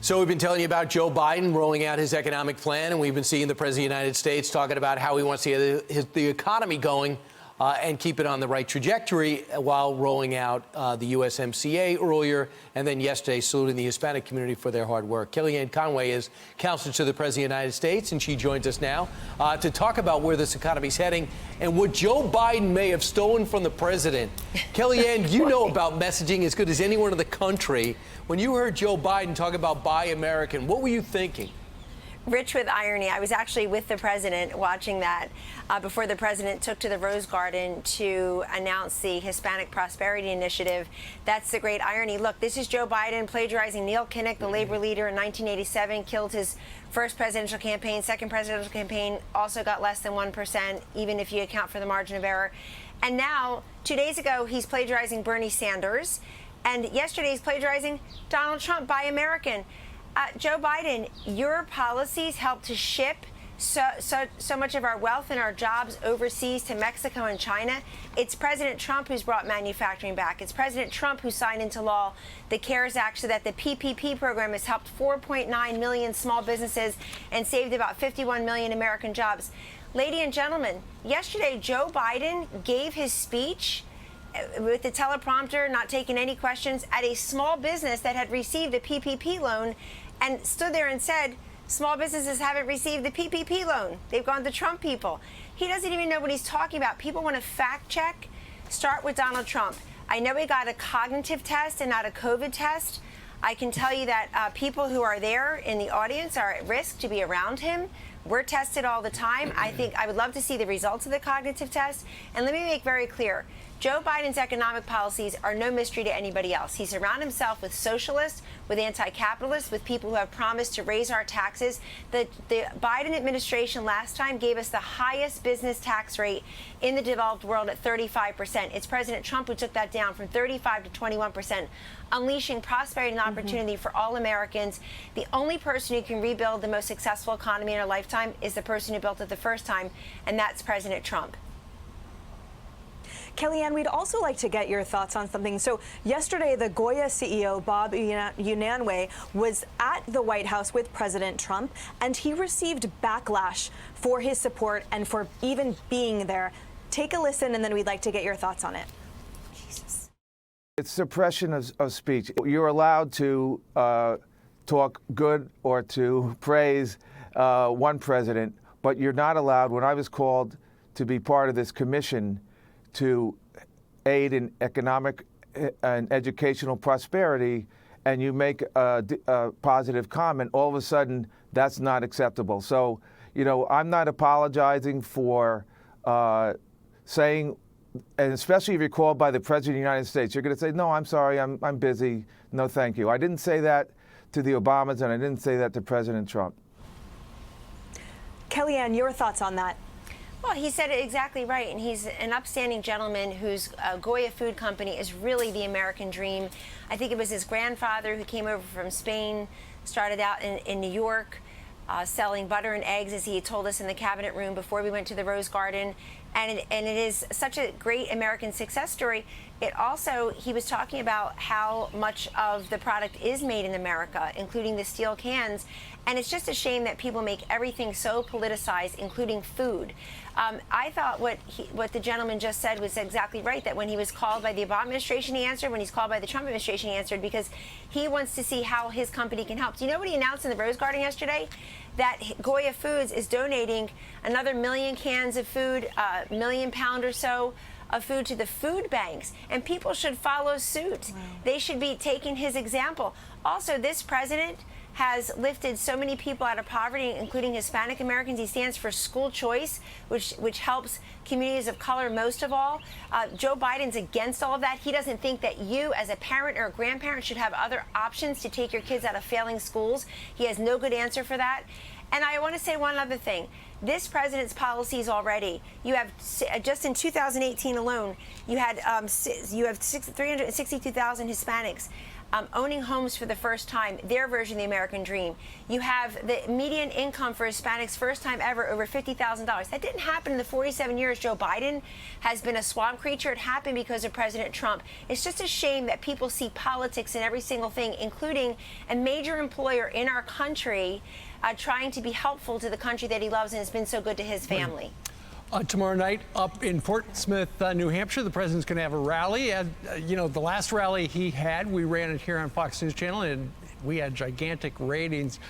So we've been telling you about Joe Biden rolling out his economic plan, and we've been seeing the President of the United States talking about how he wants to get the economy going and keep it on the right trajectory while rolling out the USMCA earlier, and then yesterday saluting the Hispanic community for their hard work. Kellyanne Conway is counselor to the President of the United States, and she joins us now to talk about where this economy is heading and what Joe Biden may have stolen from the president. Kellyanne, you know about messaging as good as anyone in the country. When you heard Joe Biden talk about Buy American, what were you thinking? Rich with irony. I was actually with the president watching that before the president took to the Rose Garden to announce the Hispanic Prosperity Initiative. That's the great irony. Look, this is Joe Biden plagiarizing Neil Kinnock, the labor leader in 1987, killed his first presidential campaign, second presidential campaign, also got less than 1%, even if you account for the margin of error. And now, 2 days ago, he's plagiarizing Bernie Sanders. And yesterday, he's plagiarizing Donald Trump, Buy American. Joe Biden, your policies help to ship so much of our wealth and our jobs overseas to Mexico and China. It's President Trump who's brought manufacturing back. It's President Trump who signed into law the CARES Act so that the PPP program has helped 4.9 million small businesses and saved about 51 million American jobs. Ladies and gentlemen, yesterday Joe Biden gave his speech with the teleprompter, not taking any questions, at a small business that had received a PPP loan and stood there and said, small businesses haven't received the PPP loan. They've gone to Trump people. He doesn't even know what he's talking about. People want to fact check. Start with Donald Trump. I know he got a cognitive test and not a COVID test. I can tell you that people who are there in the audience are at risk to be around him. We're tested all the time. I would love to see the results of the cognitive test. And let me make very clear, Joe Biden's economic policies are no mystery to anybody else. He surrounded himself with socialists, with anti-capitalists, with people who have promised to raise our taxes. The Biden administration last time gave us the highest business tax rate in the developed world at 35%. It's President Trump who took that down from 35 to 21%, unleashing prosperity and opportunity for all Americans. The only person who can rebuild the most successful economy in our lifetime is the person who built it the first time, and that's President Trump. Kellyanne, we'd also like to get your thoughts on something. So yesterday, the GOYA CEO, Bob UNANUE, was at the White House with President Trump, and he received backlash for his support and for even being there. Take a listen, and then we'd like to get your thoughts on it. Jesus. It's suppression of speech. You're allowed to talk good or to praise one president, but you're not allowed, when I was called to be part of this commission to aid in economic and educational prosperity, and you make a positive comment, all of a sudden that's not acceptable. So, you know, I'm not apologizing for saying, and especially if you're called by the President of the United States, you're going to say, no, I'm sorry, I'm busy, no thank you. I didn't say that to the Obamas, and I didn't say that to President Trump. Kellyanne, your thoughts on that? Well, he said it exactly right, and he's an upstanding gentleman whose GOYA food company is really the American dream. I think it was his grandfather who came over from Spain, started out in New York, selling butter and eggs, as he told us in the cabinet room before we went to the Rose Garden. And it is such a great American success story. It also, he was talking about how much of the product is made in America, including the steel cans. And it's just a shame that people make everything so politicized, including food. I thought what the gentleman just said was exactly right, that when he was called by the Obama administration, he answered. When he's called by the Trump administration, he answered, because he wants to see how his company can help. Do you know what he announced in the Rose Garden yesterday? That GOYA Foods is donating another 1 million cans of food, 1 million pound or so of food to the food banks, and people should follow suit. Wow. They should be taking his example. Also, this president has lifted so many people out of poverty, including Hispanic Americans. He stands for school choice, which helps communities of color most of all. Joe Biden's against all of that. He doesn't think that you, as a parent or a grandparent, should have other options to take your kids out of failing schools. He has no good answer for that. And I want to say one other thing. This president's policies already, you have just in 2018 alone, you have 362,000 Hispanics owning homes for the first time, their version of the American dream. You have the median income for Hispanics first time ever over $50,000. That didn't happen in the 47 years Joe Biden has been a swamp creature. It happened because of President Trump. It's just a shame that people see politics in every single thing, including a major employer in our country trying to be helpful to the country that he loves and has been so good to his family. Tomorrow night up in Portsmouth, New Hampshire, the president's going to have a rally. And, the last rally he had, we ran it here on Fox News Channel, and we had gigantic ratings.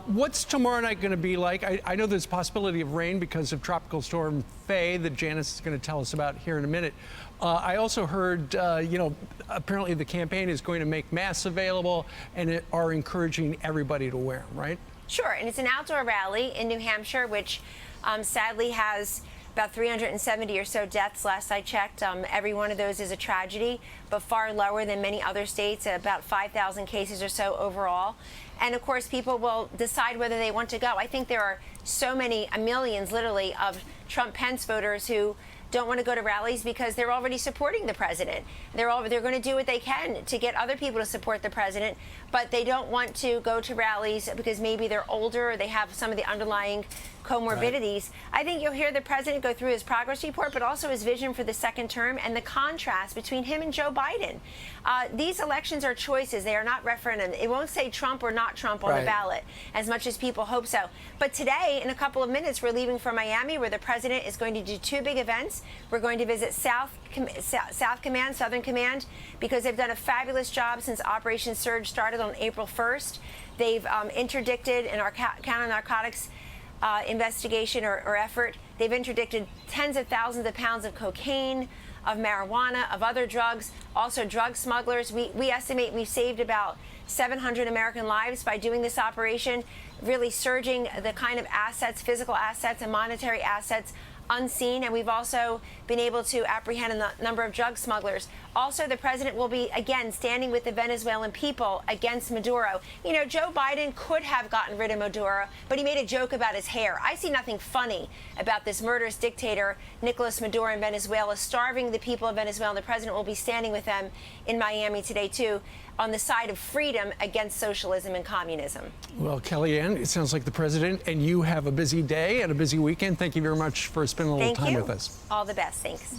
What's tomorrow night going to be like? I know there's a possibility of rain because of Tropical Storm Faye that Janice is going to tell us about here in a minute. I also heard, apparently the campaign is going to make masks available and are encouraging everybody to wear them, right? Sure, and it's an outdoor rally in New Hampshire, which sadly has about 370 or so deaths last I checked. Every one of those is a tragedy, but far lower than many other states, about 5,000 cases or so overall. And of course, people will decide whether they want to go. I think there are so many, millions literally, of Trump-Pence voters who don't want to go to rallies because they're already supporting the president. They're going to do what they can to get other people to support the president, but they don't want to go to rallies because maybe they're older or they have some of the underlying comorbidities. Right. I think you'll hear the president go through his progress report, but also his vision for the second term and the contrast between him and Joe Biden. These elections are choices. They are not referendum. It won't say Trump or not Trump on the ballot as much as people hope so. But today, in a couple of minutes, we're leaving for Miami, where the president is going to do two big events. We're going to visit South Command, Southern Command, because they've done a fabulous job since Operation Surge started on April 1st. They've interdicted in our counter-narcotics investigation or effort. They've interdicted tens of thousands of pounds of cocaine, of marijuana, of other drugs, also drug smugglers. We estimate we've saved about 700 American lives by doing this operation, really surging the kind of assets, physical assets and monetary assets unseen, and we've also been able to apprehend a number of drug smugglers. Also, the president will be, again, standing with the Venezuelan people against Maduro. You know, Joe Biden could have gotten rid of Maduro, but he made a joke about his hair. I see nothing funny about this murderous dictator, Nicolas Maduro, in Venezuela, starving the people of Venezuela. The president will be standing with them in Miami today, too, on the side of freedom against socialism and communism. Well, Kellyanne, it sounds like the president and you have a busy day and a busy weekend. Thank you very much for spending a little time with us. All the best. Thanks.